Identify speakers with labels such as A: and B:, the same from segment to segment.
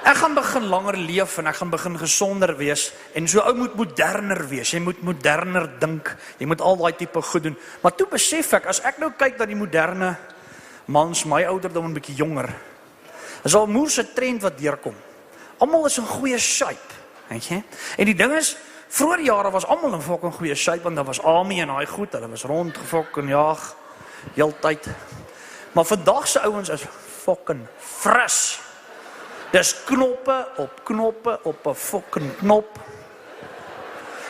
A: Ek gaan begin langer leef en ek gaan begin gesonder wees en so ou moet moderner wees. Jy moet moderner dink. Jy moet al daai tipe goed doen. Maar toe besef ek, as ek nou kyk dat die moderne mans my ouderdom 'n bietjie jonger, is al moerse trend wat deurkom. Almal is in goeie shape, weet jy? En die ding is, vroeër jare was almal in fucking goeie shape, want daar was army en daai goed, hulle was rond fucking jaag heeltyd. Maar vandag se ouens is fucking fris. Dis knoppe op 'n fucking knop.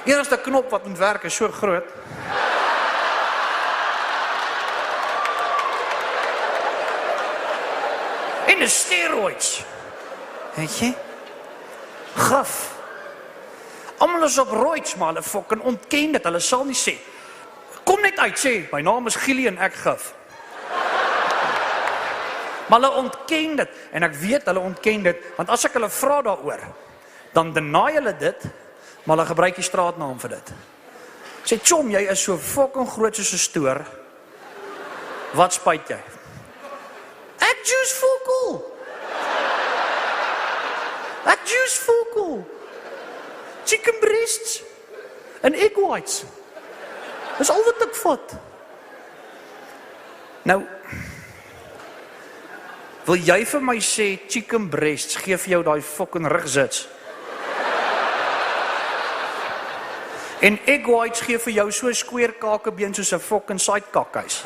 A: Enigste knop wat moet werk is so groot. En die steroids. Weet jy? Gif. Almal is op roids, maar hulle fucking ontken dit. Hulle sal nie sê. Kom net uit, sê, my naam is Gilly en ek gif. Maar hulle ontken dit, en ek weet hulle ontken dit, want as ek hulle vra daaroor, dan deny hulle dit, maar hulle gebruik die straatnaam vir dit. Ek sê, Chom, jy is so fucking groot soos 'n stoor, wat spyt jy? Ek juice fokol! Ek juice fokol! Chicken breasts en egg whites. Dis al wat ek vat. Nou, wil jy vir my sê, chicken breasts, gee vir jou daai fucking rugsits? En egg whites gee vir jou so 'n square kakebeen soos 'n fucking sidekakhuis.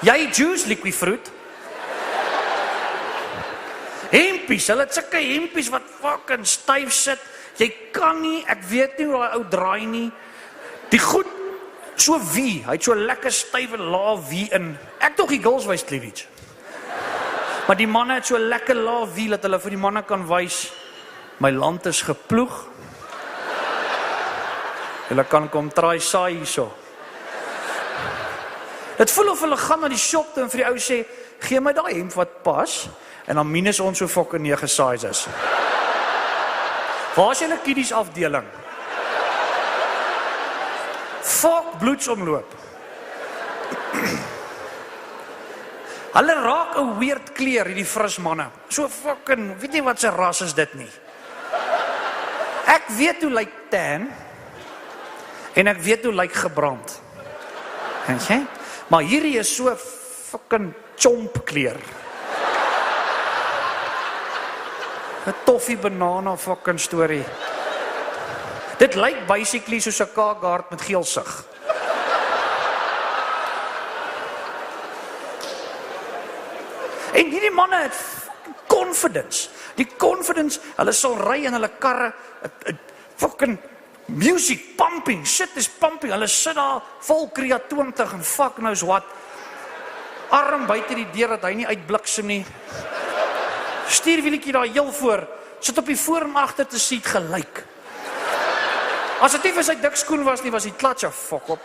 A: Jy juice liquid fruit. Hempies, hulle het sulke hempies wat fucking styf sit. Jy kan nie, ek weet nie hoe daai ou draai nie. Die goed, so wie, hy het so lekker stywe laaf wie in. Ek tog die girls wys cleavage. Maar die manne het so lekker laaf wie, dat hulle vir die manne kan wys, my land is geploeg. Hulle kan kom try saai hierso. Dit voel of hulle gaan na die shop toe en vir die ou sê, gee my daai hemp wat pas, en dan minus ons so fucking 9 sizes. Waar is julle kiddies afdeling? Fuck bloedsomloop. Hulle raak 'n weird kleur, hierdie fris manne. So fucking, weet jy wat se ras is dit nie? Ek weet hoe lyk tan, en ek weet hoe lyk gebrand. Weet jy? Maar hierdie is so fucking chomp kleur. 'n toffie banana fucking story. Dit lyk basically soos 'n Kaagaard met geelsig. En hierdie manne het confidence. Die confidence, hulle sal ry in hulle karre, fucking music pumping, shit is pumping. Hulle sit daar vol Kria 20 en fuck knows what. Arm buite die deur dat hy nie uitbliksem nie. Stuurwielietjie daar heel voor, sit op die voor en agter te seat gelyk. As dit nie vir sy dik skoen was nie, was die klatja fuck op.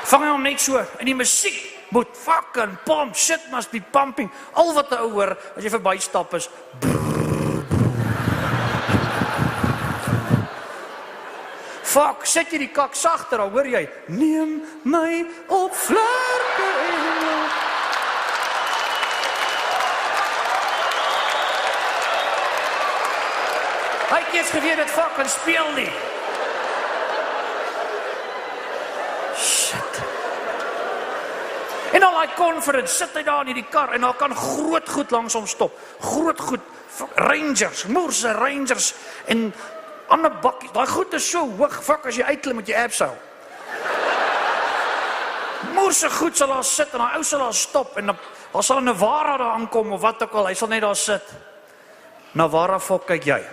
A: Vang hy hom net so, en die musiek moet fucking pump, shit must be pumping. Al wat 'n ou hoor, as jy verby stap is, fuck, sit jy die kak sagter, dan hoor jy, neem my op vlerke en hy het eers geweet het fucking speel nie. Shit. En al die confidence, sit hy daar in die kar, en daar kan groot goed langs hom stop. Groot goed, Rangers, moerse Rangers, en ander bakkie, daai goed is so hoog, fuck, as jy uitklim met jy abseil. Moerse goed sal daar sit, en die ou sal daar stop, en daar sal 'n Navara daar aankom, of wat ook al, hy sal net daar sit. Navara, fuck, kyk jy.